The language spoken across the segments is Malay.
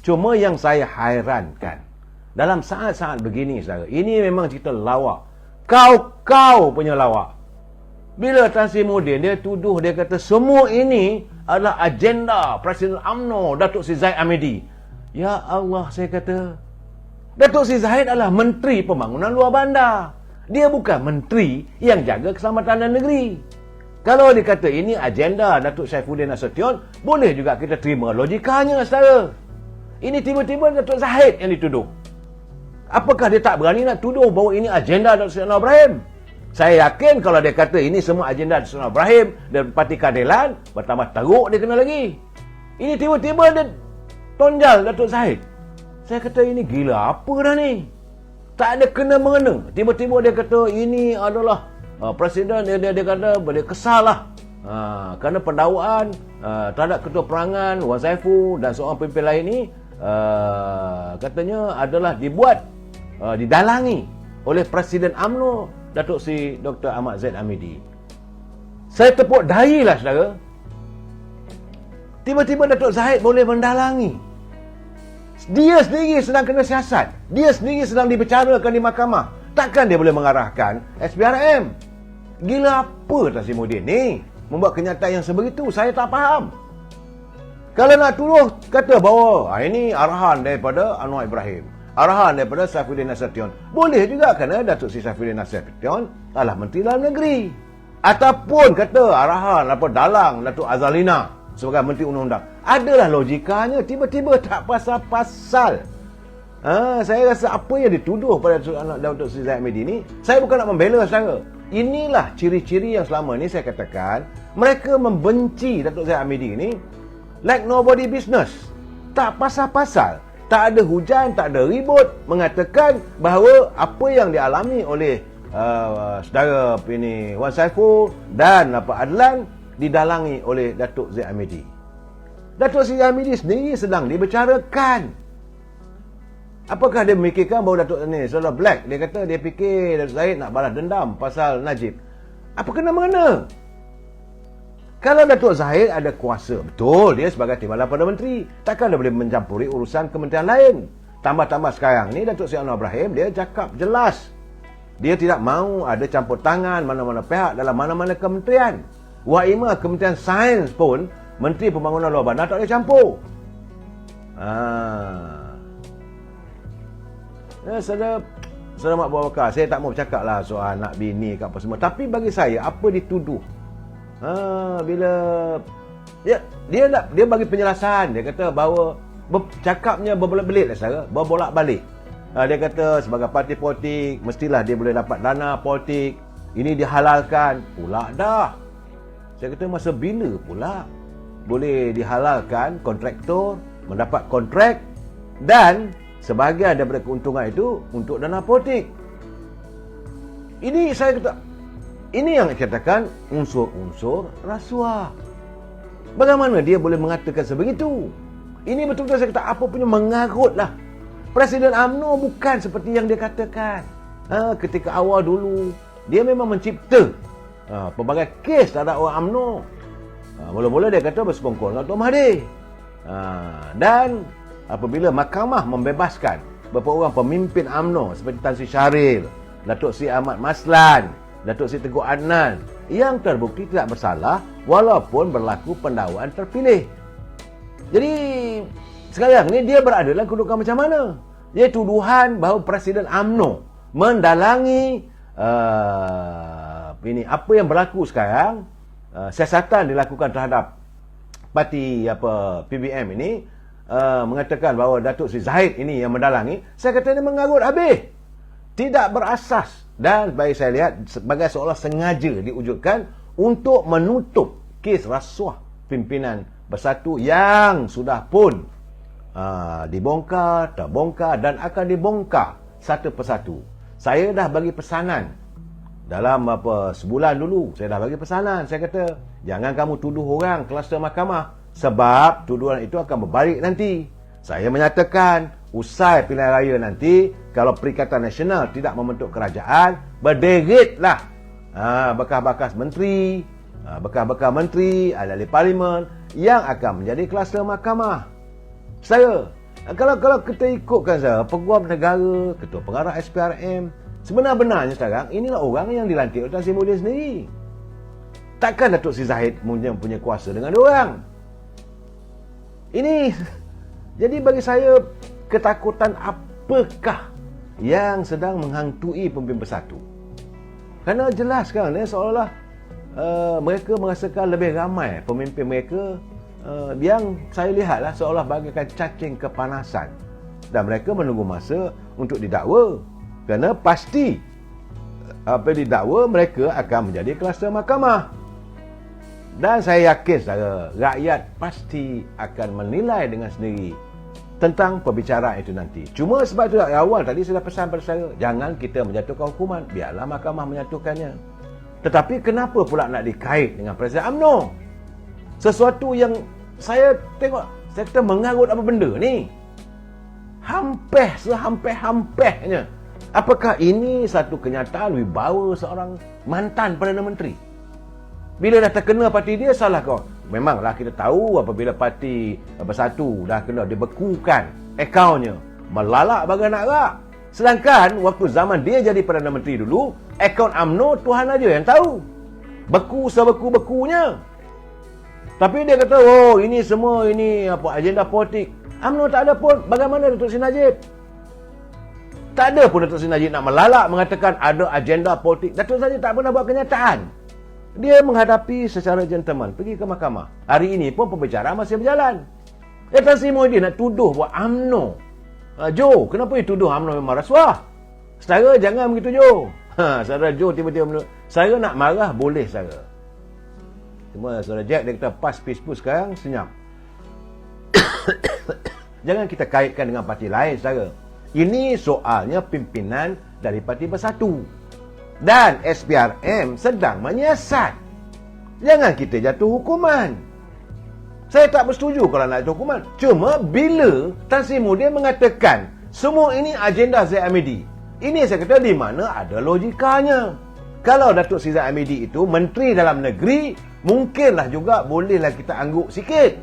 Cuma yang saya hairankan, dalam saat-saat begini, saudara, ini memang cerita lawak. Kau punya lawak. Bila Tan Sri Muhyiddin, dia tuduh, dia kata semua ini adalah agenda Presiden UMNO, Datuk Seri Zahid Hamidi. Ya Allah, saya kata, Datuk Seri Zahid adalah Menteri Pembangunan Luar Bandar. Dia bukan menteri yang jaga keselamatan dalam negeri. Kalau dia kata ini agenda Datuk Saifuddin Nasution, boleh juga kita terima logikanya, saudara. Ini tiba-tiba Datuk Zahid yang dituduh. Apakah dia tak berani nak tuduh bahawa ini agenda Datuk Seri Anwar Ibrahim? Saya yakin kalau dia kata ini semua agenda Datuk Seri Anwar Ibrahim dan Parti Keadilan, bertambah teruk dia kena lagi. Ini tiba-tiba dia tonjal Datuk Zahid. Saya kata ini gila apa dah ni? Tak ada kena-mengena. Tiba-tiba dia kata ini adalah Presiden, dia kata dia kesal lah. Kerana pendakwaan terhadap Ketua Perangan Wan Saiful dan seorang pemimpin lain ni katanya adalah didalangi oleh Presiden UMNO Datuk Seri Dr. Ahmad Zahid Hamidi. Saya tepuk dahilah, saudara. Tiba-tiba Datuk Zahid boleh mendalangi. Dia sendiri sedang kena siasat. Dia sendiri sedang dibicarakan di mahkamah. Takkan dia boleh mengarahkan SPRM? Gila apa Tan Sri Muhyiddin ni? Membuat kenyataan yang sebegitu, saya tak faham. Kalau nak tuduh, kata bahawa ini arahan daripada Anwar Ibrahim, arahan daripada Saifuddin Nasution. Boleh juga kerana Datuk Seri Saifuddin Nasution adalah Menteri Dalam Negeri. Ataupun kata arahan dalang Datuk Azalina sebagai Menteri Undang-Undang. Adalah logikanya, tiba-tiba tak pasal-pasal. Saya rasa apa yang dituduh pada Datuk Seri Zahid Hamidi ni, saya bukan nak membela, saudara. Inilah ciri-ciri yang selama ni saya katakan, mereka membenci Datuk Zahid Hamidi ni like nobody business. Tak pasal-pasal. Tak ada hujan, tak ada ribut, mengatakan bahawa apa yang dialami oleh saudara Wan Saiful dan Adlan didalangi oleh Datuk Zahid Hamidi. Datuk Seri Hamidi sendiri sedang dibicarakan. Apakah dia memikirkan bahawa Datuk ni saudara Black, dia kata dia fikir Datuk Zahid nak balas dendam pasal Najib. Apa kena-mengena? Kalau Datuk Zahid ada kuasa, betul, dia sebagai timbalan Perdana Menteri, takkan dia boleh mencampuri urusan kementerian lain. Tambah-tambah sekarang ni Datuk Seri Anwar Ibrahim, dia cakap jelas, dia tidak mahu ada campur tangan mana-mana pihak dalam mana-mana kementerian. Wahima Kementerian Sains pun, Menteri Pembangunan Luar Bandar tak boleh campur. Saudara Mak Abu Bakar, saya tak mau bercakap lah soal anak bini ke apa semua. Tapi bagi saya, apa dituduh? Bila dia bagi penjelasan, dia kata bahawa cakapnya berbelit-belit lah, saudara, berbolak-balik. Dia kata sebagai parti politik mestilah dia boleh dapat dana politik. Ini dihalalkan pula dah. Saya kata masa bila pula boleh dihalalkan kontraktor mendapat kontrak dan sebahagian daripada keuntungan itu untuk dana politik. Ini saya kata, ini yang dikatakan unsur-unsur rasuah. Bagaimana dia boleh mengatakan sebegitu? Ini betul-betul saya kata apa punya mengarut lah. Presiden UMNO bukan seperti yang dia katakan. Ketika awal dulu, dia memang mencipta pelbagai kes terhadap orang UMNO. Mula-mula dia kata bersekongkol dengan Tuan Mahathir. Dan apabila mahkamah membebaskan beberapa orang pemimpin UMNO seperti Tan Sri Syahril, Datuk Seri Ahmad Maslan, Datuk Seri Teguh Adnan, yang terbukti tidak bersalah walaupun berlaku pendakwaan terpilih. Jadi sekarang ni dia berada dalam kedudukan macam mana? Dia tuduhan bahawa Presiden UMNO mendalangi apa yang berlaku sekarang, siasatan dilakukan terhadap parti PBM ini, mengatakan bahawa Datuk Seri Zahid ini yang mendalangi. Saya kata dia mengarut habis, tidak berasas, dan bagi saya lihat sebagai seolah sengaja diwujudkan untuk menutup kes rasuah pimpinan bersatu yang sudah pun dibongkar, terbongkar dan akan dibongkar satu persatu. Saya dah bagi pesanan dalam sebulan dulu, saya dah bagi pesanan. Saya kata jangan kamu tuduh orang kluster mahkamah, sebab tuduhan itu akan berbalik nanti. Saya menyatakan usai pilihan raya nanti, kalau Perikatan Nasional tidak membentuk kerajaan, berderitlah bekas-bekas menteri, bekas-bekas menteri, ahli-ahli parlimen yang akan menjadi kluster mahkamah. Saya Kalau kita ikutkan saja Peguam Negara, Ketua Pengarah SPRM, sebenar-benarnya sekarang inilah orang yang dilantik oleh Tan Sri Muhyiddin sendiri. Takkan Datuk Sri Zahid punya kuasa dengan diorang. Ini jadi bagi saya ketakutan apakah yang sedang menghantui pemimpin bersatu. Kerana jelas sekarang ni seolah-olah mereka merasakan lebih ramai pemimpin mereka yang saya lihatlah seolah bagaikan cacing kepanasan, dan mereka menunggu masa untuk didakwa, kerana pasti apa didakwa mereka akan menjadi kluster mahkamah. Dan saya yakin saudara, rakyat pasti akan menilai dengan sendiri tentang perbicaraan itu nanti. Cuma sebab itu dari awal tadi saya dah pesan pada saya, jangan kita menjatuhkan hukuman, biarlah mahkamah menjatuhkannya. Tetapi kenapa pula nak dikait dengan Presiden UMNO? Sesuatu yang saya tengok, saya kata mengarut apa benda ni? Sehampir-hampirnya. Apakah ini satu kenyataan wibawa seorang mantan Perdana Menteri? Bila dah terkena parti dia, salah kau. Memanglah kita tahu apabila parti Bersatu dah kena dibekukan akaunnya, melalak bagai nak rak. Sedangkan waktu zaman dia jadi Perdana Menteri dulu, akaun UMNO Tuhan aja yang tahu. Beku sebeku-bekunya. Tapi dia kata, oh ini semua ini apa agenda politik. UMNO tak ada pun. Bagaimana Datuk Seri Najib? Tak ada pun Datuk Seri Najib nak melalak mengatakan ada agenda politik. Datuk Seri Najib tak pernah buat kenyataan. Dia menghadapi secara gentleman, pergi ke mahkamah. Hari ini pun pembicaraan masih berjalan. Tan Sri Muhyiddin nak tuduh buat UMNO. Jo, kenapa dia tuduh UMNO memang rasuah? Saudara jangan begitu Jo. Saudara Jo tiba-tiba menurut, saya nak marah boleh saudara. Cuma saudara Jack dia kata pas peaceful sekarang senyap. Jangan kita kaitkan dengan parti lain saudara. Ini soalnya pimpinan dari Parti Bersatu. Dan SPRM sedang menyiasat. Jangan kita jatuh hukuman. Saya tak bersetuju kalau nak jatuh hukuman. Cuma bila Tan Sri Muhyiddin mengatakan semua ini agenda Zaid Hamidi, ini saya kata di mana ada logikanya. Kalau Datuk Seri Zaid Hamidi itu Menteri Dalam Negeri, mungkinlah juga bolehlah kita angguk sikit.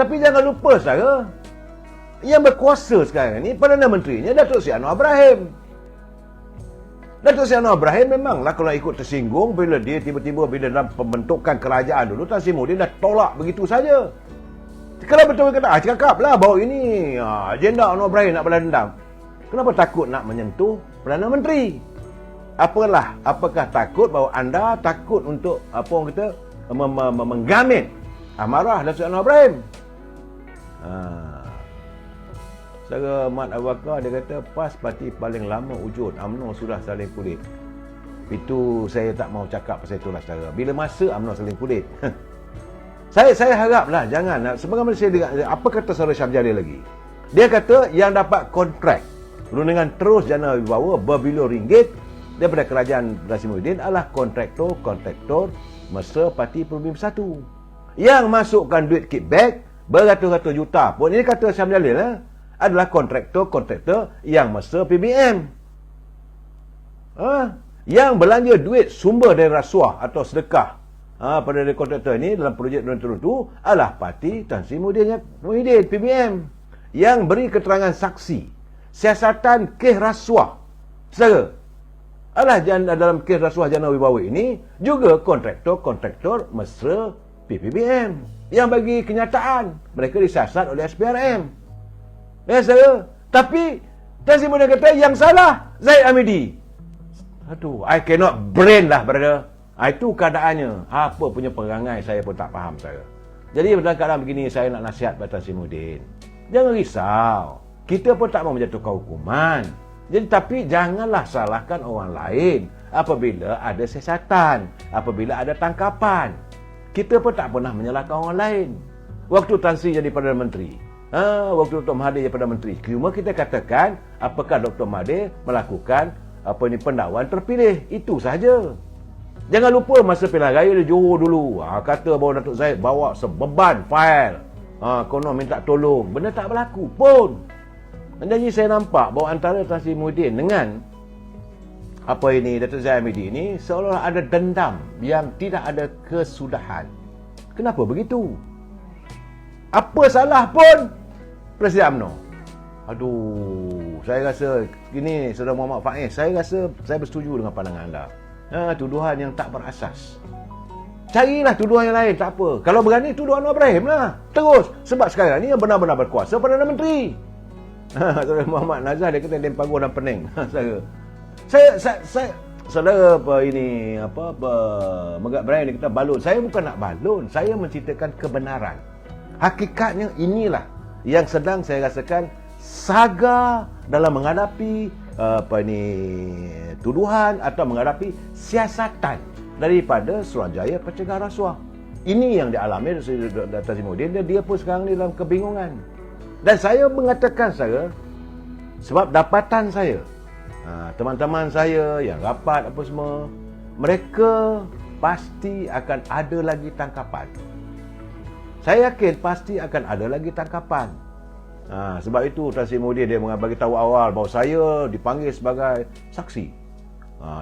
Tapi jangan lupa saudara, yang berkuasa sekarang ni Perdana Menterinya Datuk Seri Anwar Ibrahim. Datuk Seri Anwar Ibrahim memanglah kalau ikut tersinggung bila dia tiba-tiba bila dalam pembentukan kerajaan dulu Tan Sri Muhyiddin dah tolak begitu saja. Kalau betul kata, cakaplah bahawa ini agenda Anwar Ibrahim nak balas dendam. Kenapa takut nak menyentuh Perdana Menteri? Apakah takut bahawa anda takut untuk apa orang kata menggamit amarah Datuk Seri Anwar Ibrahim? Saudara Mat Abu Bakar dia kata PAS parti paling lama wujud, UMNO sudah saling kulit. Itu saya tak mau cakap pasal itulah saudara. Bila masa UMNO saling kulit? Saya haraplah jangan. Sebagaimana apa kata saudara Syamjari lagi? Dia kata yang dapat kontrak dengan terus jana wibawa berbilion ringgit daripada kerajaan Tan Sri Muhyiddin adalah kontraktor mesra Parti Pemimpin Bersatu. Yang masukkan duit kickback beratus-ratus juta pun, ini kata Syam Jalil adalah kontraktor yang mesra PBM. Yang belanja duit sumber dari rasuah atau sedekah pada kontraktor ini dalam projek tertentu adalah Parti Tan Sri Muhyiddin PBM. Yang beri keterangan saksi siasatan kes rasuah saudara adalah dalam kes rasuah jana wibawa ini juga kontraktor mesra PPBM yang bagi kenyataan mereka disiasat oleh SPRM. Ya saudara, tapi Tan Sri Muhyiddin kata yang salah Zaid Hamidi. Aduh, I cannot brain lah brother. Itu keadaannya. Apa punya perangai saya pun tak faham saudara. Jadi dalam keadaan begini saya nak nasihat pada Tan Sri Muhyiddin. Jangan risau. Kita pun tak mau menjatuhkan hukuman. Jadi tapi janganlah salahkan orang lain apabila ada siasatan, apabila ada tangkapan. Kita pun tak pernah menyalahkan orang lain. Waktu Tan Sri jadi Perdana Menteri, waktu Dr. Mahathir jadi Perdana Menteri, cuma kita katakan apakah Dr. Mahathir melakukan pendakwaan terpilih. Itu saja. Jangan lupa masa pilihan raya di Johor dulu, kata bahawa Datuk Zaid bawa sebeban fail, konon minta tolong. Benda tak berlaku pun. Jadi saya nampak bahawa antara Tan Sri Muhyiddin dengan Datuk Zaid Hamidi ini seolah ada dendam yang tidak ada kesudahan. Kenapa begitu? Apa salah pun Presiden UMNO? Aduh, saya rasa ini Saudara Muhammad Faiz, saya rasa saya bersetuju dengan pandangan anda. Tuduhan yang tak berasas. Carilah tuduhan yang lain, tak apa. Kalau berani, tuduh Anwar Ibrahim lah. Terus. Sebab sekarang ni yang benar-benar berkuasa Perdana Menteri. Saudara Muhammad Nazar, dia kata Lem Pagur dan Pening. Saya saudara Megat Brian dia kata balon. Saya bukan nak balon. Saya menceritakan kebenaran. Hakikatnya inilah yang sedang saya rasakan saga dalam menghadapi tuduhan atau menghadapi siasatan daripada Suruhanjaya Pencegah Rasuah. Ini yang dialami Dr. Tazimudin, dan dia pun sekarang ni dalam kebingungan. Dan saya mengatakan sebab dapatan saya, teman-teman saya yang rapat apa semua, mereka pasti akan ada lagi tangkapan. Saya yakin pasti akan ada lagi tangkapan. Sebab itu Tazimudin dia bagi tahu awal bahawa saya dipanggil sebagai saksi.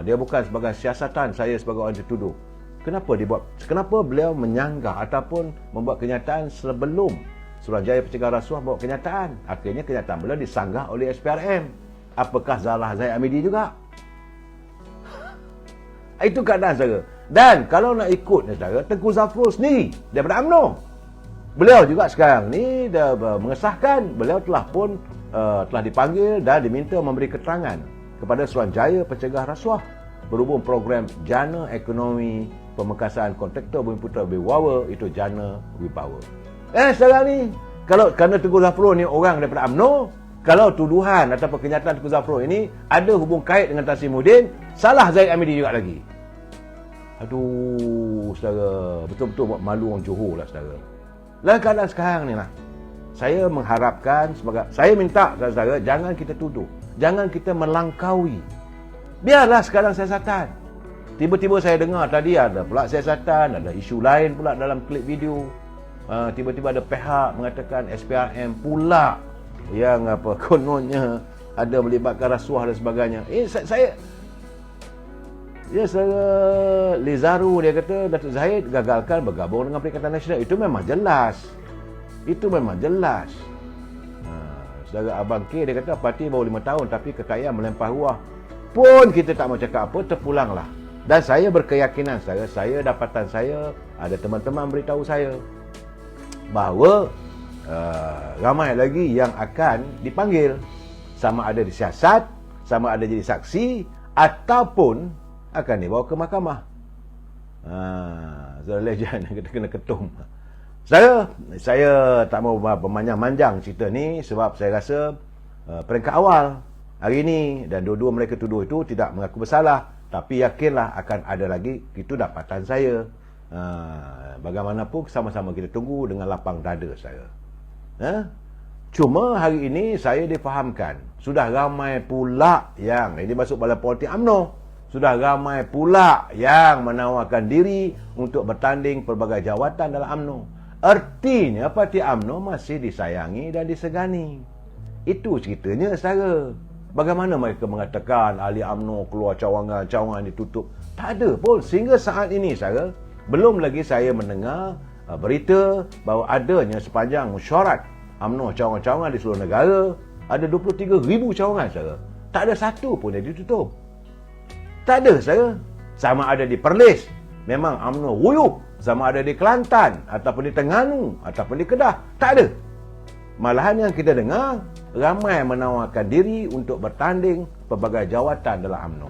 Dia bukan sebagai siasatan saya sebagai orang dituduh. Kenapa beliau menyanggah ataupun membuat kenyataan sebelum Suruhanjaya Pencegah Rasuah buat kenyataan? Akhirnya kenyataan beliau disanggah oleh SPRM. Apakah Zahra Zaid Hamidi juga? Itu keadaan saudara. Dan kalau nak ikut saudara, Tengku Zafrul sendiri daripada UMNO, beliau juga sekarang ni dah mengesahkan beliau telah dipanggil dan diminta memberi keterangan kepada Suruhanjaya Pencegah Rasuah berhubung program Jana Ekonomi Pemekasan Kontraktor Bumi Putera Berwibawa, itu Jana Wibawa. Sekarang ni kalau kerana Tengku Zafrul ni orang daripada UMNO, kalau tuduhan atau kenyataan Tengku Zafrul ini ada hubung kait dengan Tazimudin, salah Zaid Hamidi juga lagi. Aduh, saudara, betul-betul buat malu orang Johor lah, saudara. Dalam keadaan sekarang ni lah, saya mengharapkan, saya minta saudara, jangan kita tuduh, jangan kita melangkaui. Biarlah sekarang siasatan. Tiba-tiba saya dengar tadi ada pula siasatan, ada isu lain pula dalam klip video. Tiba-tiba ada pihak mengatakan SPRM pula yang kononnya ada melibatkan rasuah dan sebagainya. Saya Lizaru dia kata Datuk Zahid gagalkan bergabung dengan Perikatan Nasional. Itu memang jelas. Saudara Abang K dia kata parti baru 5 tahun tapi kekayaan melempar ruah. Pun kita tak mau cakap apa, terpulanglah. Dan saya berkeyakinan saya dapatan saya, ada teman-teman beritahu saya bahawa ramai lagi yang akan dipanggil, sama ada disiasat, sama ada jadi saksi, ataupun akan dibawa ke mahkamah. Saudara legend kita kena ketum. Saya tak mau bermanjang-manjang cerita ni sebab saya rasa peringkat awal hari ini dan dua-dua mereka tuduh itu tidak mengaku bersalah, tapi yakinlah akan ada lagi. Itu dapatan saya. Bagaimanapun sama-sama kita tunggu dengan lapang dada saya. Cuma hari ini saya difahamkan sudah ramai pula yang ini masuk dalam politik UMNO, sudah ramai pula yang menawarkan diri untuk bertanding pelbagai jawatan dalam UMNO. Artinya parti UMNO masih disayangi dan disegani. Itu ceritanya saudara. Bagaimana mereka mengatakan ahli UMNO keluar cawangan ditutup? Tak ada pun sehingga saat ini saudara. Belum lagi saya mendengar berita bahawa adanya sepanjang mesyuarat UMNO cawangan-cawangan di seluruh negara, ada 23,000 cawangan saudara. Tak ada satu pun yang ditutup. Tak ada saudara. Sama ada di Perlis, memang UMNO wuyuk. Sama ada di Kelantan, ataupun di Terengganu, ataupun di Kedah. Tak ada. Malahan yang kita dengar, ramai menawarkan diri untuk bertanding pelbagai jawatan dalam UMNO.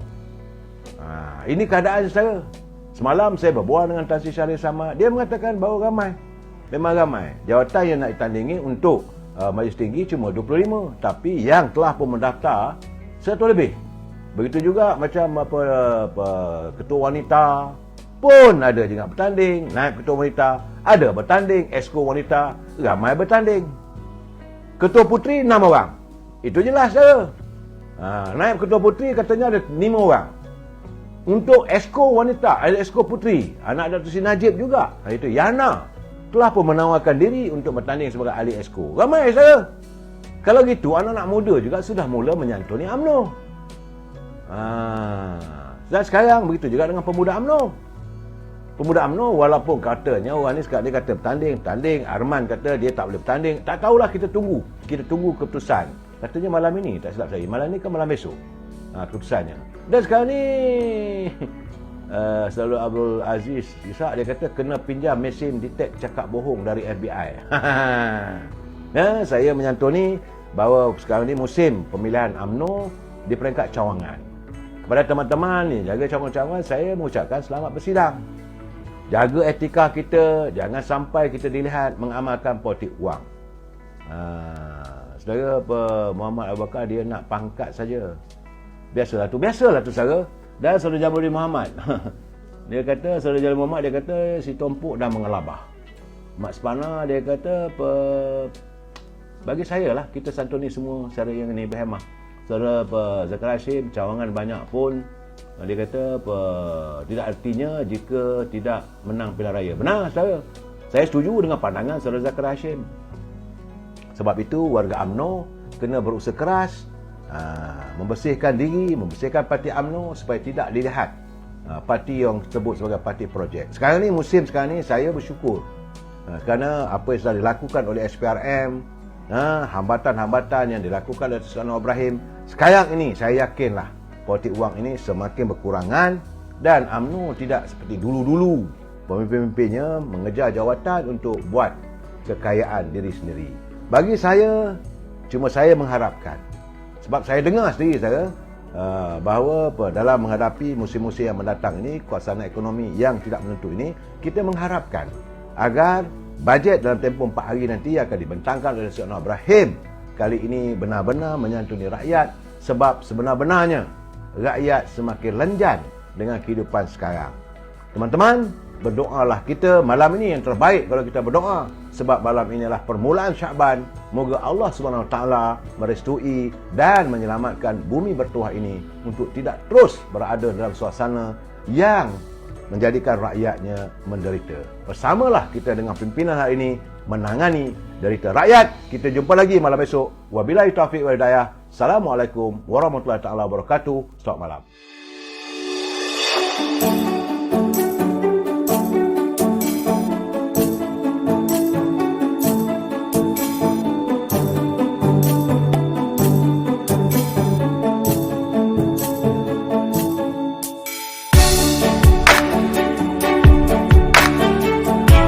Ini keadaan saudara. Semalam saya berbual dengan Tan Sri Syarif Samad. Dia mengatakan bahawa ramai. Memang ramai. Jawatan yang nak ditandingi untuk Majlis Tinggi cuma 25. Tapi yang telah pun mendaftar 100 lebih. Begitu juga macam ketua wanita pun ada juga bertanding. Naib ketua wanita ada bertanding. Esko wanita ramai bertanding. Ketua puteri 6 orang. Itu jelas saja. Naib ketua puteri katanya ada 5 orang. Untuk esko wanita, ada esko puteri, anak Datuk Seri Najib juga, itu Yana, telah pun menawarkan diri untuk bertanding sebagai ahli esko. Ramai saya. Kalau gitu, anak-anak muda juga sudah mula menyantuni UMNO. Dan sekarang begitu juga dengan pemuda UMNO. Pemuda UMNO walaupun katanya orang ni sekarang dia kata bertanding. Arman kata dia tak boleh bertanding. Tak tahulah, kita tunggu keputusan Katanya malam ini, tak silap saya. Malam ni kan malam besok. Keputusannya. Dan sekarang ni selalu Abdul Aziz Ishak dia kata kena pinjam mesin detect cakap bohong dari FBI. Saya menyantuni bahawa sekarang ni musim pemilihan UMNO di peringkat cawangan. Kepada teman-teman ni jaga cawangan-cawangan, saya mengucapkan selamat bersidang. Jaga etika kita, jangan sampai kita dilihat mengamalkan politik wang. Saudara Muhammad Abu Bakar dia nak pangkat saja. Biasalah tu saudara. Dan Saudara Jamaluddin Muhammad dia kata, Saudara Jamaluddin Muhammad dia kata si Tompuk dah mengelabah. Mak Sepana dia kata bagi saya lah, kita santuni semua secara yang ini berhemah. Saudara Zakaria Hashim cawangan banyak pun dia kata tidak artinya jika tidak menang pilihan raya. Benar saudara, saya setuju dengan pandangan Saudara Zakaria Hashim. Sebab itu warga UMNO kena berusaha keras membersihkan diri, membersihkan parti UMNO supaya tidak dilihat parti yang disebut sebagai parti projek. Sekarang ni, musim sekarang ni saya bersyukur kerana apa yang sudah dilakukan oleh SPRM, hambatan-hambatan yang dilakukan oleh Tuan Anwar Ibrahim, sekarang ini saya yakinlah politik wang ini semakin berkurangan dan UMNO tidak seperti dulu-dulu pemimpin-pemimpinnya mengejar jawatan untuk buat kekayaan diri sendiri. Bagi saya, cuma saya mengharapkan, sebab saya dengar sendiri saya bahawa dalam menghadapi musim-musim yang mendatang ini, suasana ekonomi yang tidak menentu ini, kita mengharapkan agar bajet dalam tempoh 4 hari nanti akan dibentangkan oleh Tuan Anwar Ibrahim kali ini benar-benar menyantuni rakyat, sebab sebenar-benarnya rakyat semakin lenjan dengan kehidupan sekarang. Teman-teman, berdoalah kita malam ini yang terbaik kalau kita berdoa, sebab malam ini adalah permulaan Syaban. Moga Allah SWT merestui dan menyelamatkan bumi bertuah ini untuk tidak terus berada dalam suasana yang menjadikan rakyatnya menderita. Bersamalah kita dengan pimpinan hari ini menangani derita rakyat. Kita jumpa lagi malam esok. Wabillahi taufiq wal hidayah. Assalamualaikum warahmatullahi wabarakatuh. Selamat malam.